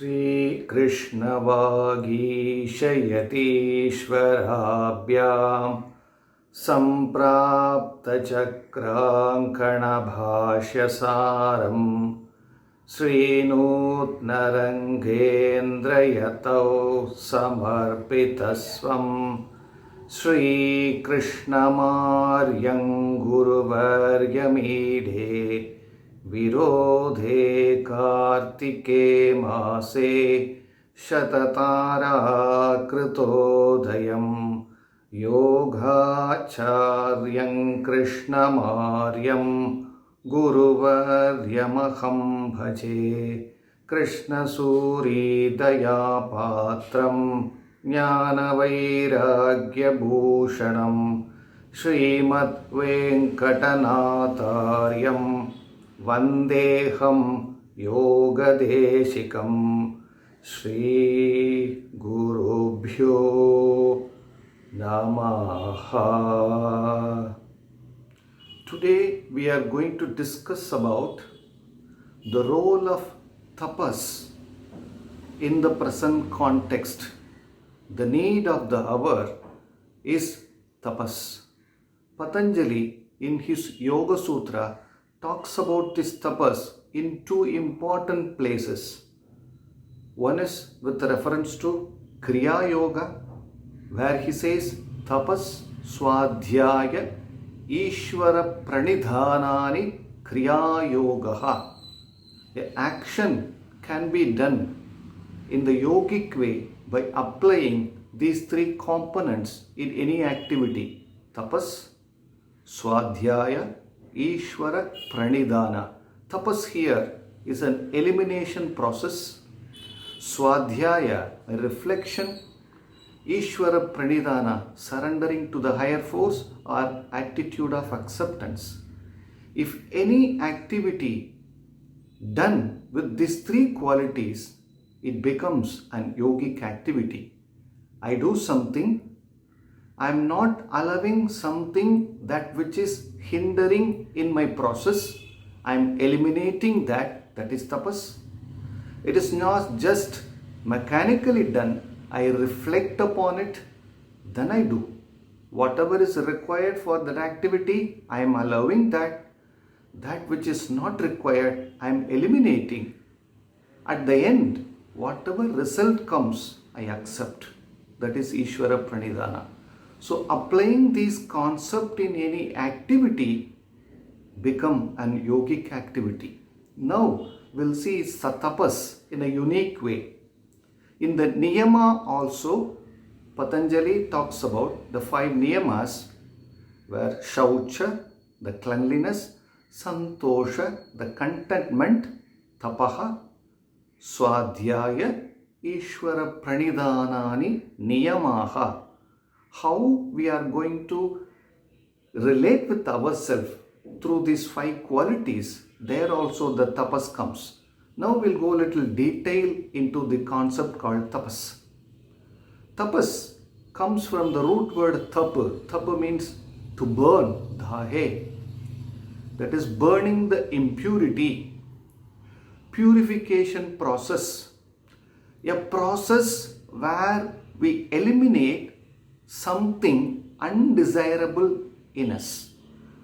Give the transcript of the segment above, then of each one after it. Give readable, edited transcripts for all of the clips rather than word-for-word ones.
श्रीकृष्णवागीशयतीश्वराभ्यां सम्प्राप्तचक्राङ्कणभाष्यसारं श्रीनूत्नरङ्गेन्द्रयतौ समर्पितस्वं श्रीकृष्णमार्यं गुरुवर्यमीडे विरोधे कार्तिके मासे शतताराकृतोदयं योगाचार्यं कृष्णमार्यं गुरुवर्यमहं भजे कृष्णसूरीदयापात्रं ज्ञानवैराग्यभूषणं श्रीमद्वेङ्कटनाथार्यं वन्देऽहं योगदेशिकं श्रीगुरुभ्यो नमः. Today we are going to discuss about the role of tapas in the present context. The need of the hour is tapas. Patanjali in his Yoga Sutra talks about this tapas in two important places. One is with reference to Kriya Yoga, where he says tapas swadhyaya ishvara pranidhanani kriya yogaha. The action can be done in the yogic way by applying these three components in any activity: tapas, swadhyaya, ishvara, pranidhana. Tapas here is an elimination process. Swadhyaya, a reflection. Ishvara, pranidhana, surrendering to the higher force or attitude of acceptance. If any activity done with these three qualities, it becomes an yogic activity. I do something, I am not allowing something that which is hindering in my process. I am eliminating that is tapas. It is not just mechanically done. I reflect upon it, then I do. Whatever is required for that activity, I am allowing that. That which is not required, I am eliminating. At the end, whatever result comes, I accept. That is Ishvara Pranidhana. So applying this concept in any activity become an yogic activity. Now we'll see tapas in a unique way. In the niyama also, Patanjali talks about the 5 niyamas, where shaucha, the cleanliness, santosha, the contentment, tapaha, swadhyaya, ishvara pranidhanani niyamaha. How we are going to relate with ourselves through these 5 qualities, there also the tapas comes. Now we'll go a little detail into the concept called tapas. Tapas comes from the root word tapa. Tapa means to burn, dhahe. That is burning the impurity. Purification process. A process where we eliminate something undesirable in us.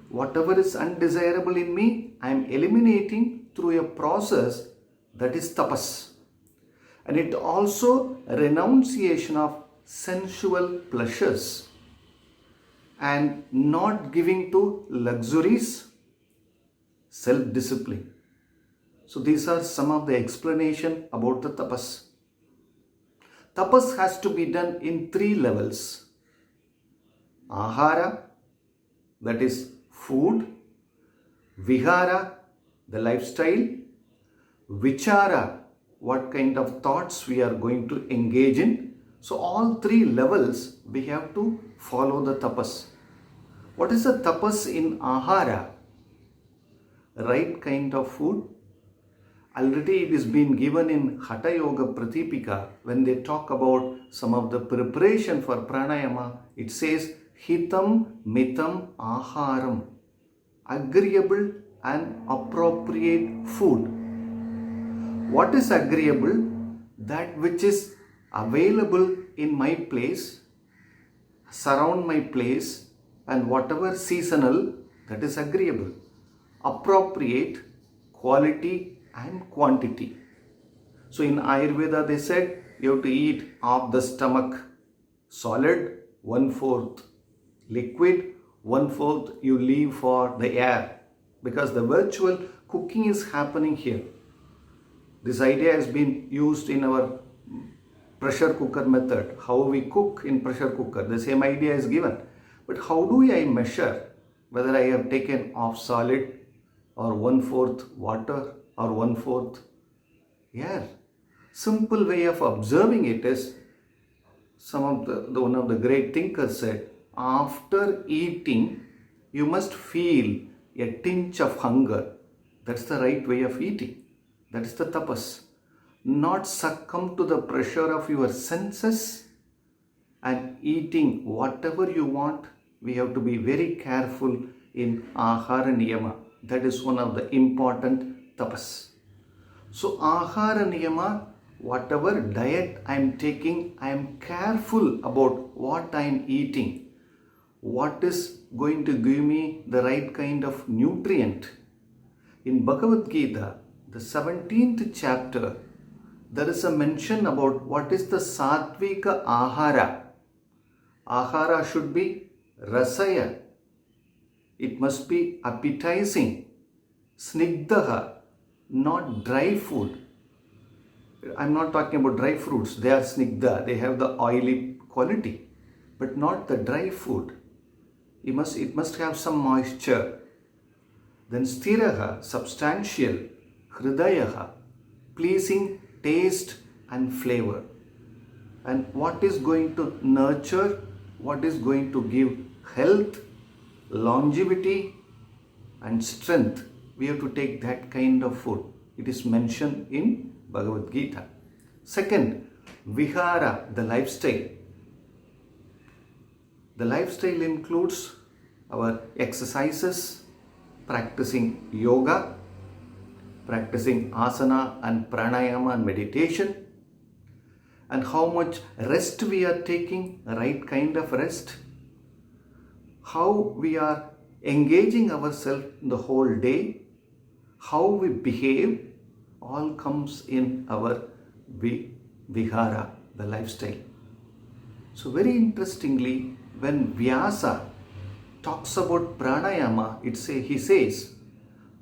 Whatever is undesirable in me, I am eliminating through a process that is tapas. And it also a renunciation of sensual pleasures and not giving to luxuries, self-discipline. So these are some of the explanation about the tapas. Tapas has to be done in 3 levels. Ahara, that is food. Vihara, the lifestyle. Vichara, what kind of thoughts we are going to engage in. So all 3 levels we have to follow the tapas. What is the tapas in ahara? Right kind of food. Already it is been given in Hatha Yoga Pratipika when they talk about some of the preparation for pranayama. It says hitam mitam aharam, agreeable and appropriate food. What is agreeable? that which is available in my place, surround my place, and whatever seasonal, that is agreeable. Appropriate quality and quantity. So in Ayurveda they said you have to eat of the stomach solid, 1/4 liquid, 1/4 you leave for the air, because the virtual cooking is happening here. This idea has been used in our pressure cooker method, how we cook in pressure cooker. The same idea is given. But how do I measure whether I have taken off solid or 1/4 water or 1/4 air? Simple way of observing it is, one of the great thinkers said, after eating you must feel a tinge of hunger. That's the right way of eating. That is the tapas. Not succumb to the pressure of your senses and eating whatever you want. We have to be very careful in ahara niyama. That is one of the important tapas. So ahara niyama, whatever diet I am taking, I am careful about what I am eating, what is going to give me the right kind of nutrient. In Bhagavad Gita, the 17th chapter, there is a mention about what is the sattvika ahara. Ahara should be rasaya. It must be appetizing. Snigdaha, not dry food. I'm not talking about dry fruits. They are snigdha. They have the oily quality, but not the dry food. It must have some moisture. Then sthiraha, substantial. Hridayaha, pleasing taste and flavor. And what is going to nurture, what is going to give health, longevity and strength, we have to take that kind of food. It is mentioned in Bhagavad Gita. Second, vihara, the lifestyle. The lifestyle includes our exercises, practicing yoga, practicing asana and pranayama and meditation, and how much rest we are taking, right kind of rest, how we are engaging ourselves the whole day, how we behave, all comes in our vihara, the lifestyle. So very interestingly, when Vyasa talks about pranayama, he says,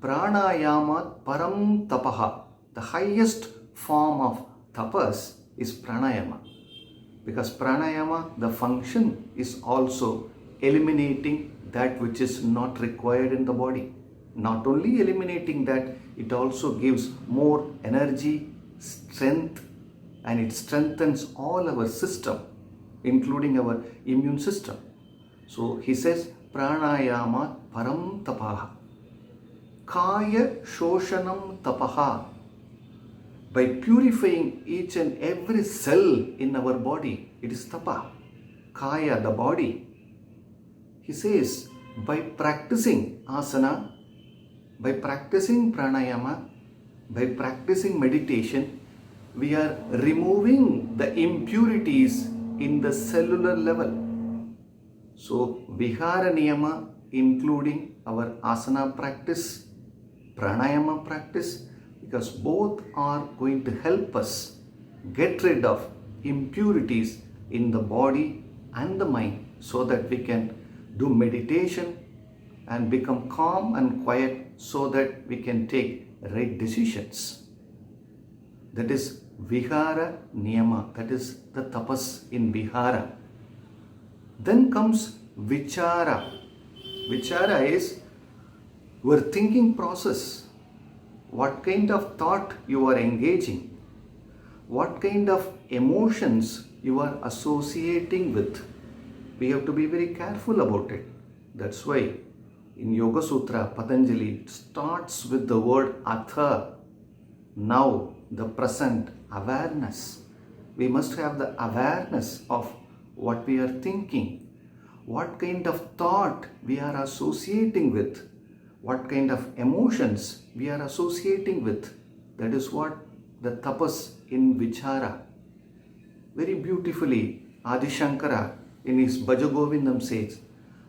pranayama param tapaha. The highest form of tapas is pranayama. Because pranayama, the function is also eliminating that which is not required in the body. Not only eliminating that, it also gives more energy, strength, and it strengthens all our system, including our immune system. So he says, pranayama param tapaha. Kaya shoshanam tapaha. By purifying each and every cell in our body, it is tapa. Kaya, the body. He says, by practicing asana, by practicing pranayama, by practicing meditation, we are removing the impurities in the cellular level. So, vihara niyama, including our asana practice, pranayama practice, because both are going to help us get rid of impurities in the body and the mind, so that we can do meditation and become calm and quiet, so that we can take right decisions. That is vihara niyama, that is the tapas in vihara. Then comes vichara. Vichara is your thinking process. What kind of thought you are engaging, what kind of emotions you are associating with. We have to be very careful about it. That's why in Yoga Sutra, Patanjali starts with the word atha, now, the present, awareness. We must have the awareness of what we are thinking, what kind of thought we are associating with, what kind of emotions we are associating with. That is what the tapas in vichara. Very beautifully, Adi Shankara in his Bhajagovindam says,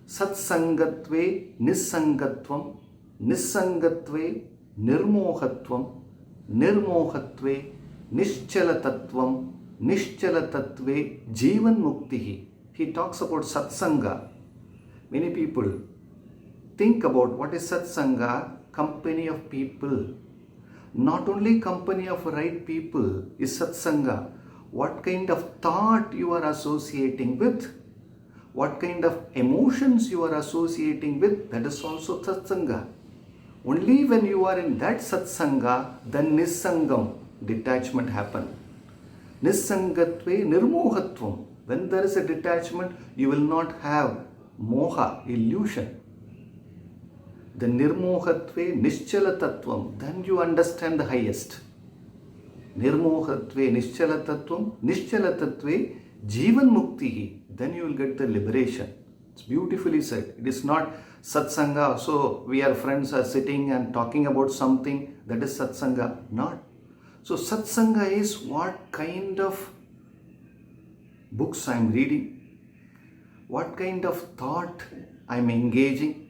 Satsangatve Nissangatvam, Nissangatve Nirmohatvam, Nirmohatve Nischalatatvam, Nischalatatve Jivan Muktihi. He talks about Satsanga. Many people think about what is Satsanga, company of people. Not only company of right people is Satsanga. What kind of thought you are associating with, what kind of emotions you are associating with, that is also Satsanga. Only when you are in that Satsanga, then Nissangam, detachment happen. Nissangatve Nirmohatvam. When there is a detachment, you will not have moha, illusion. The Nirmohatve Nischalatattvam, then you understand the highest. Nirmohatve Nischalatattvam, Nischalatatve Jivan Muktihi, then you will get the liberation. It's beautifully said. It is not Satsanga, so we are friends are sitting and talking about something, that is Satsanga. Not. So Satsanga is what kind of books I am reading, what kind of thought I am engaging,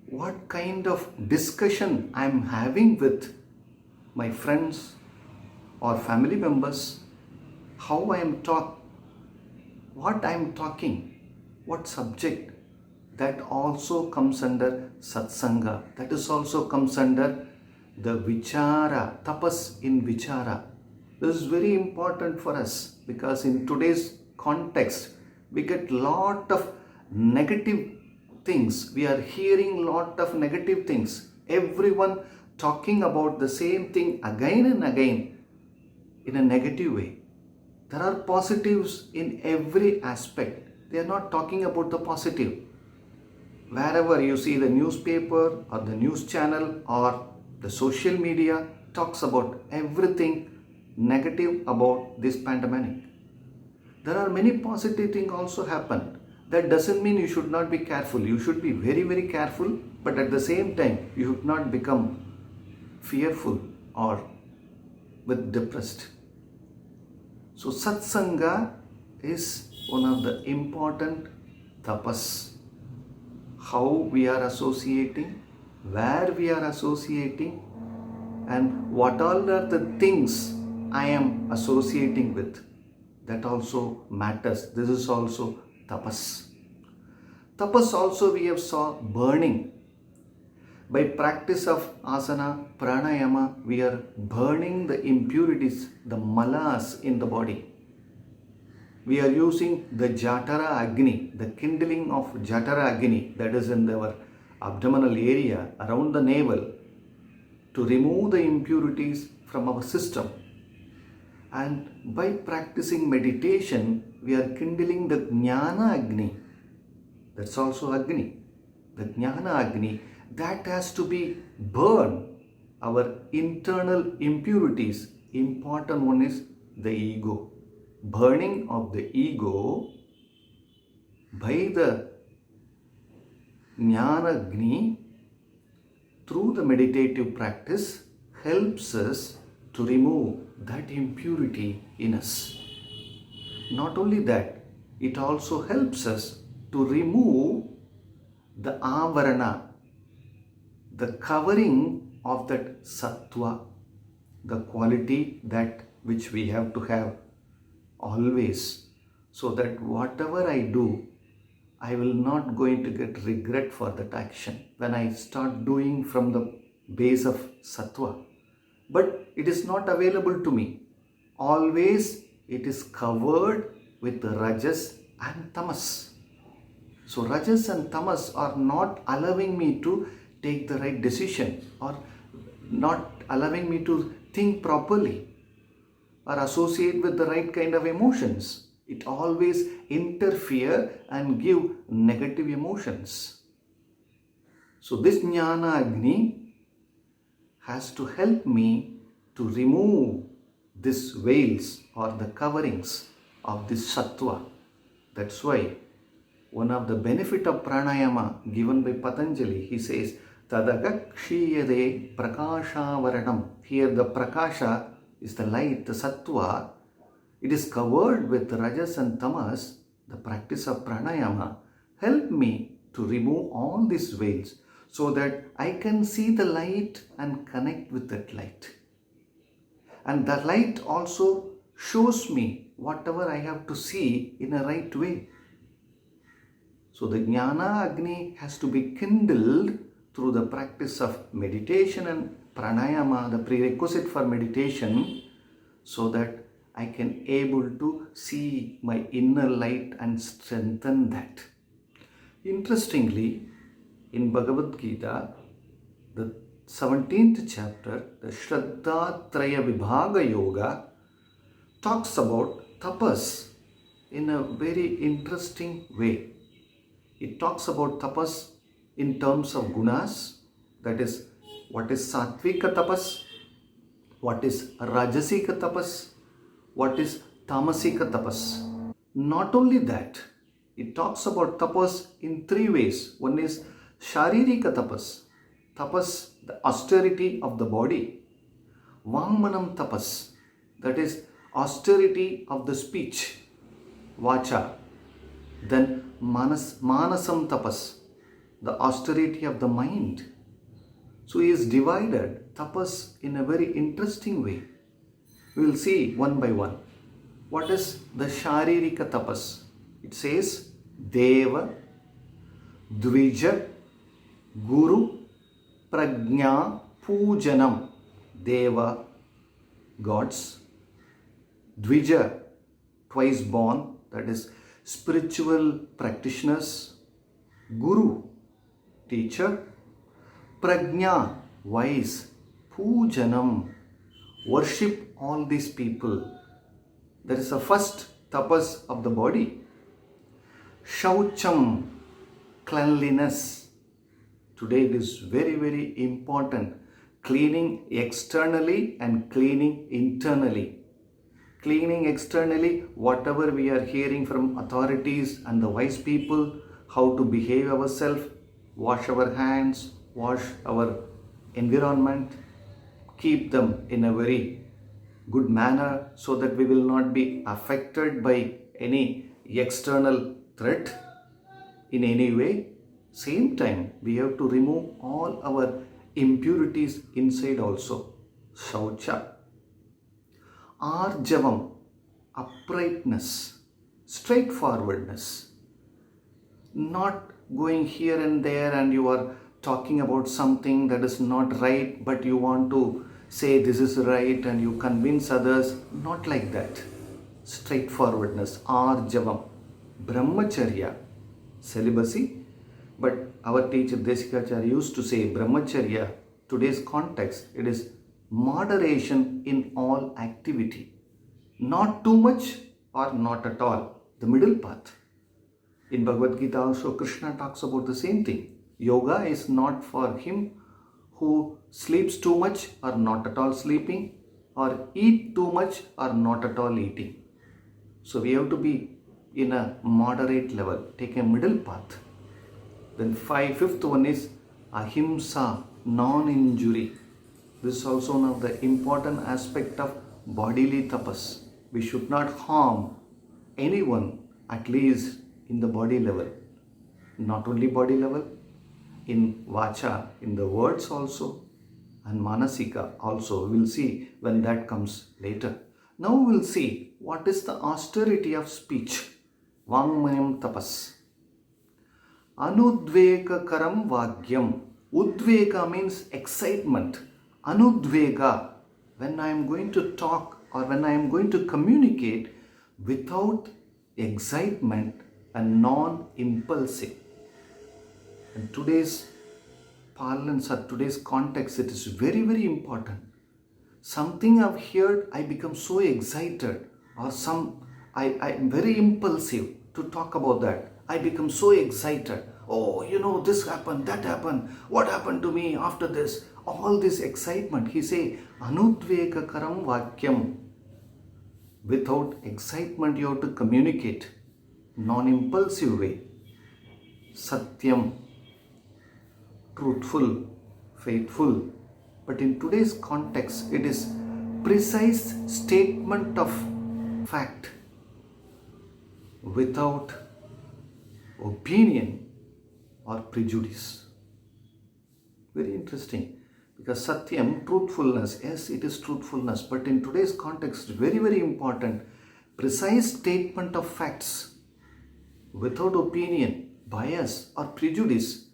what kind of discussion I am having with my friends or family members, how I am what I am talking, what subject, that also comes under Satsanga. That is also comes under the Vichara, Tapas in Vichara. This is very important for us because in today's context, we get lot of negative things. We are hearing lot of negative things. Everyone talking about the same thing again and again in a negative way. There are positives in every aspect. They are not talking about the positive. Wherever you see the newspaper or the news channel or the social media talks about everything negative about this pandemic. There are many positive things also happen. That doesn't mean you should not be careful. You should be very, very careful, but at the same time, you should not become fearful or with depressed. So Satsanga is one of the important tapas. How we are associating, where we are associating, and what all are the things I am associating with. That also matters. This is also tapas. Tapas also we have saw burning. By practice of asana, pranayama, we are burning the impurities, the malas in the body. We are using the Jatara Agni, the kindling of Jatara Agni, that is in our abdominal area around the navel, to remove the impurities from our system. And by practicing meditation, we are kindling the Jnana Agni. That's also Agni. The Jnana Agni, that has to be burned. Our internal impurities. Important one is the ego. Burning of the ego by the Jnana Agni through the meditative practice helps us to remove that impurity in us. Not only that, it also helps us to remove the avarana, the covering of that sattva, the quality that which we have to have always, so that whatever I do, I will not going to get regret for that action when I start doing from the base of sattva. But it is not available to me. Always it is covered with rajas and tamas. So rajas and tamas are not allowing me to take the right decision or not allowing me to think properly or associate with the right kind of emotions. It always interfere and give negative emotions. So this Jnana Agni has to help me to remove these veils or the coverings of this sattva. That's why one of the benefit of pranayama given by Patanjali, he says, Tadakakshiyade prakashavaranam. Here the prakasha is the light, the sattva. It is covered with rajas and tamas. The practice of pranayama help me to remove all these veils so that I can see the light and connect with that light. And the light also shows me whatever I have to see in a right way. So the Jnana Agni has to be kindled through the practice of meditation and pranayama, the prerequisite for meditation, so that I can able to see my inner light and strengthen that. Interestingly, in Bhagavad Gita, the 17th chapter, the Shraddha Traya Vibhaga Yoga, talks about tapas in a very interesting way. It talks about tapas in terms of gunas, that is, what is sattvika tapas, what is rajasika tapas, what is tamasika tapas. Not only that, it talks about tapas in three ways. One is sharirika tapas, tapas, the austerity of the body. Vangmanam tapas, that is austerity of the speech, vacha. Then manasam tapas, the austerity of the mind. So he is divided tapas in a very interesting way. We will see one by one. What is the sharirika tapas? It says Deva, Dvija, Guru, Prajna, Pujanam. Deva, gods. Dvija, twice born, that is spiritual practitioners. Guru, teacher. Prajna, wise. Pujanam, worship all these people. That is the first tapas of the body. Shaucham, cleanliness. Today it is very, very important. Cleaning externally and cleaning internally. Cleaning externally, whatever we are hearing from authorities and the wise people, how to behave ourselves, wash our hands, wash our environment, keep them in a very good manner so that we will not be affected by any external threat in any way. Same time, we have to remove all our impurities inside also. Shaucha. Arjavam, uprightness, straightforwardness. Not going here and there and you are talking about something that is not right, but you want to say this is right and you convince others. Not like that. Straightforwardness, arjavam. Brahmacharya, celibacy. But our teacher Desikacharya used to say Brahmacharya, today's context, it is moderation in all activity. Not too much or not at all. The middle path. In Bhagavad Gita also Krishna talks about the same thing. Yoga is not for him who sleeps too much or not at all sleeping, or eat too much or not at all eating. So we have to be in a moderate level. Take a middle path. Then fifth one is ahimsa, non-injury. This is also one of the important aspect of bodily tapas. We should not harm anyone, at least in the body level. Not only body level, in vacha, in the words also, and manasika also. We will see when that comes later. Now we will see what is the austerity of speech. Vangmayam tapas. Anudveka karam vagyam. Udveka means excitement. Anudvega, when I am going to talk or when I am going to communicate without excitement and non-impulsive. In today's parlance or today's context, it is very, very important. Something I've heard, I become so excited, or I am very impulsive to talk about that. I become so excited. Oh, this happened, that happened, what happened to me after this? All this excitement. He say, Anudveka karam vakyam. Without excitement, you have to communicate. Non-impulsive way. Satyam. Truthful, faithful. But in today's context, it is precise statement of fact without opinion or prejudice. Very interesting, because Satyam, truthfulness, yes, it is truthfulness, but in today's context, very, very important, precise statement of facts without opinion, bias or prejudice.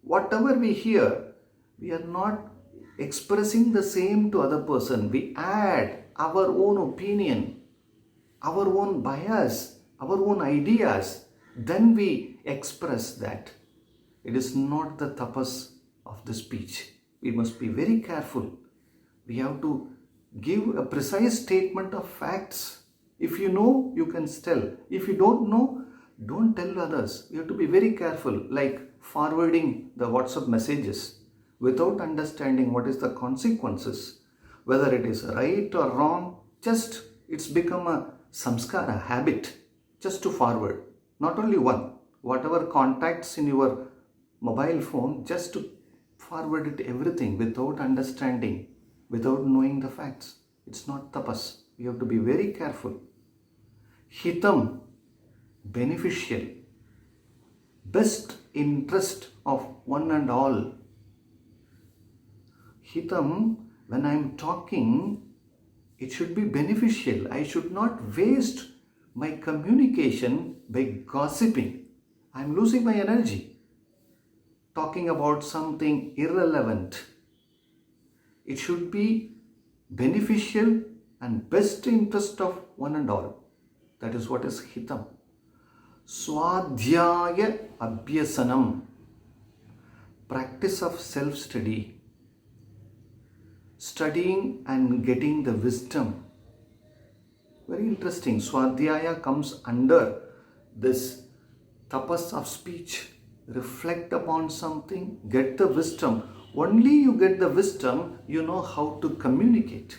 Whatever we hear, we are not expressing the same to other person. We add our own opinion, our own bias, our own ideas, then we express that. It is not the tapas of the speech. We must be very careful. We have to give a precise statement of facts. If you know, you can tell. If you don't know, don't tell others. You have to be very careful, like forwarding the WhatsApp messages without understanding what is the consequences, whether it is right or wrong. Just, it's become a samskara, habit, just to forward. Not only one, whatever contacts in your mobile phone, just to forward it everything without understanding, without knowing the facts. It's not tapas. We have to be very careful. Hitam, beneficial, best interest of one and all. Hitam, when I am talking, it should be beneficial. I should not waste my communication by gossiping. I am losing my energy talking about something irrelevant. It should be beneficial and best interest of one and all. That is what is hitam. Swadhyaya abhyasanam, practice of self-study, studying and getting the wisdom. Very interesting. Swadhyaya comes under this tapas of speech. Reflect upon something, get the wisdom. Only you get the wisdom, you know how to communicate.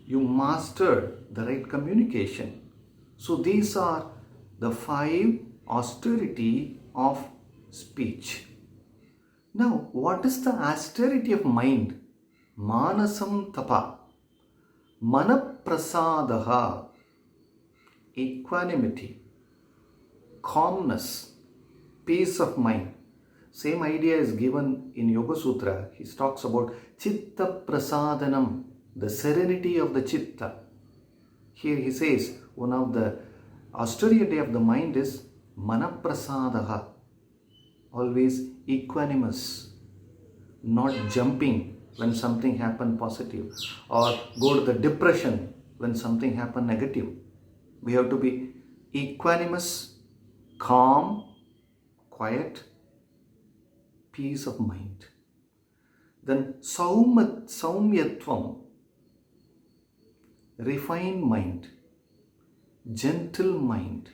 You master the right communication. So these are the 5 austerity of speech. Now, what is the austerity of mind? Manasam tapa, manaprasadaha, equanimity, calmness, peace of mind. Same idea is given in Yoga Sutra. He talks about chitta prasadanam, the serenity of the chitta. Here he says one of the austerity of the mind is manaprasadaha, always equanimous, not jumping when something happened positive or go to the depression when something happened negative. We have to be equanimous, calm, quiet, peace of mind. Then saumyatvam, refined mind, gentle mind,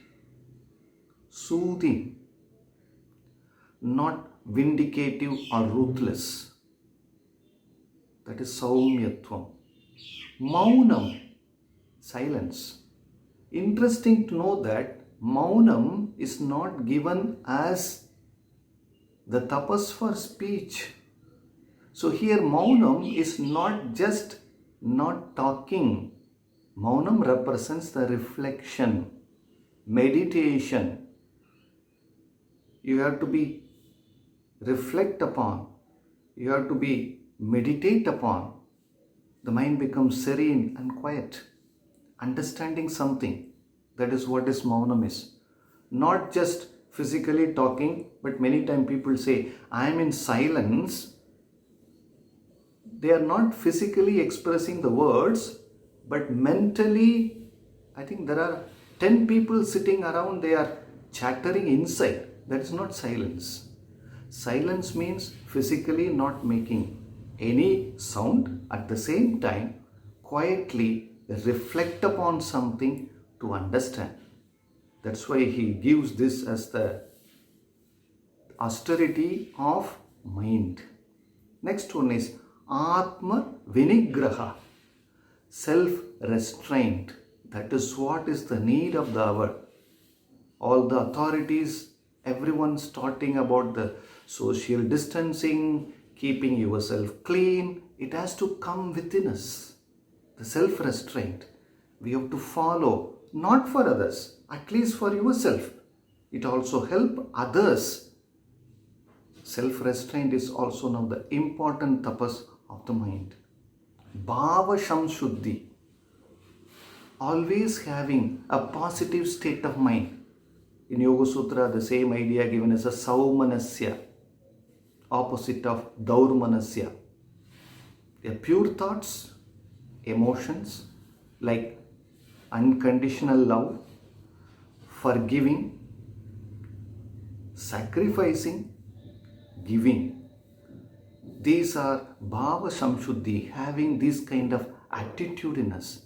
soothing, not vindicative or ruthless. That is saumyatvam. Maunam, silence. Interesting to know that Maunam is not given as the tapas for speech. So here Maunam is not just not talking. Maunam represents the reflection, meditation. You have to be reflect upon. You have to be meditate upon. The mind becomes serene and quiet. Understanding something. That is what is Maunam is. Not just physically talking, but many times people say, I am in silence. They are not physically expressing the words, but mentally, I think there are 10 people sitting around, they are chattering inside. That is not silence. Silence means physically not making any sound, at the same time, quietly reflect upon something to understand. That's why he gives this as the austerity of mind. Next one is Atma Vinigraha, self-restraint. That is what is the need of the hour. All the authorities, everyone's talking about the social distancing, keeping yourself clean. It has to come within us. the self-restraint, we have to follow, not for others, at least for yourself. It also helps others. Self-restraint is also now the important tapas of the mind. Bhava Shamshuddhi, always having a positive state of mind. In Yoga Sutra, the same idea given as a Saumanasya, opposite of Daurmanasya. A pure thoughts, emotions like unconditional love, forgiving, sacrificing, giving. These are Bhava Samshuddhi, having this kind of attitude in us.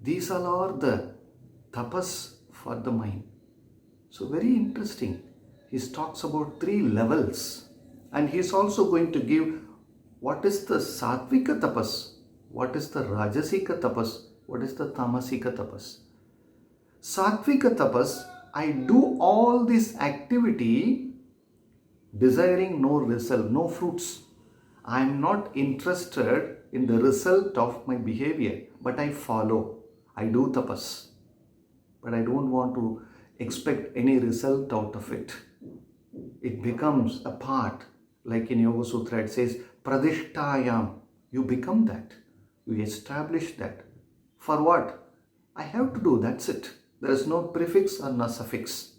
These all are the tapas for the mind. So very interesting. He talks about 3 levels, and he's also going to give what is the Sattvika tapas, what is the Rajasika tapas, what is the Tamasika tapas. Sattvika tapas, I do all this activity desiring no result, no fruits. I am not interested in the result of my behavior, but I follow. I do tapas, but I don't want to expect any result out of it. It becomes a part, like in Yoga Sutra it says, Pradishtayam. You become that. You establish that. For what? I have to do, that's it. There is no prefix or no suffix.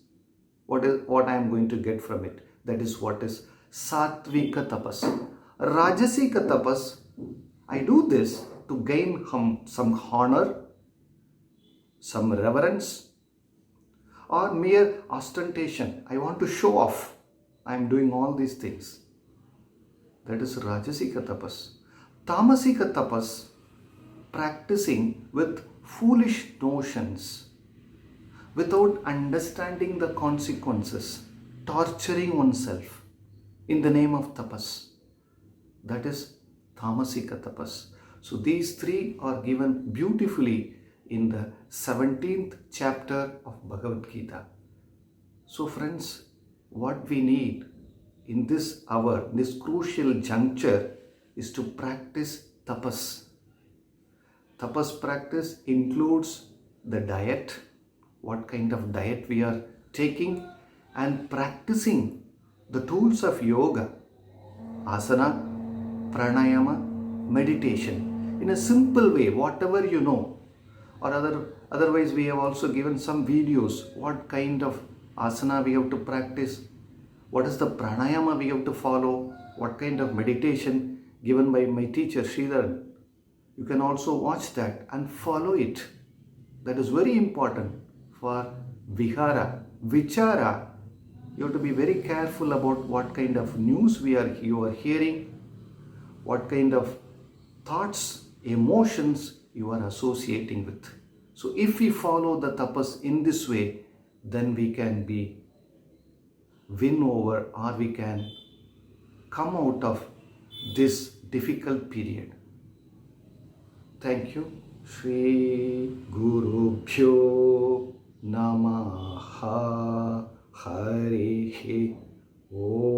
What I am going to get from it? That is what is Sattvika tapas. Rajasika tapas, I do this to gain some honor, some reverence, or mere ostentation. I want to show off. I am doing all these things. That is Rajasika tapas. Tamasika tapas, practicing with foolish notions, without understanding the consequences, torturing oneself in the name of tapas. That is Tamasika tapas. So these 3 are given beautifully in the 17th chapter of Bhagavad Gita. So friends, what we need in this hour, this crucial juncture, is to practice tapas. Tapas practice includes the diet, what kind of diet we are taking, and practicing the tools of yoga, asana, pranayama, meditation, in a simple way, whatever you know. Or otherwise we have also given some videos, what kind of asana we have to practice, what is the pranayama we have to follow, what kind of meditation given by my teacher Sridharan. You can also watch that and follow it. That is very important for vihara. Vichara, you have to be very careful about what kind of news you are hearing, what kind of thoughts, emotions you are associating with. So if we follow the tapas in this way, then we can win over, or we can come out of this difficult period. Thank you. Shri Gurubhyo Namaha Harihi Om.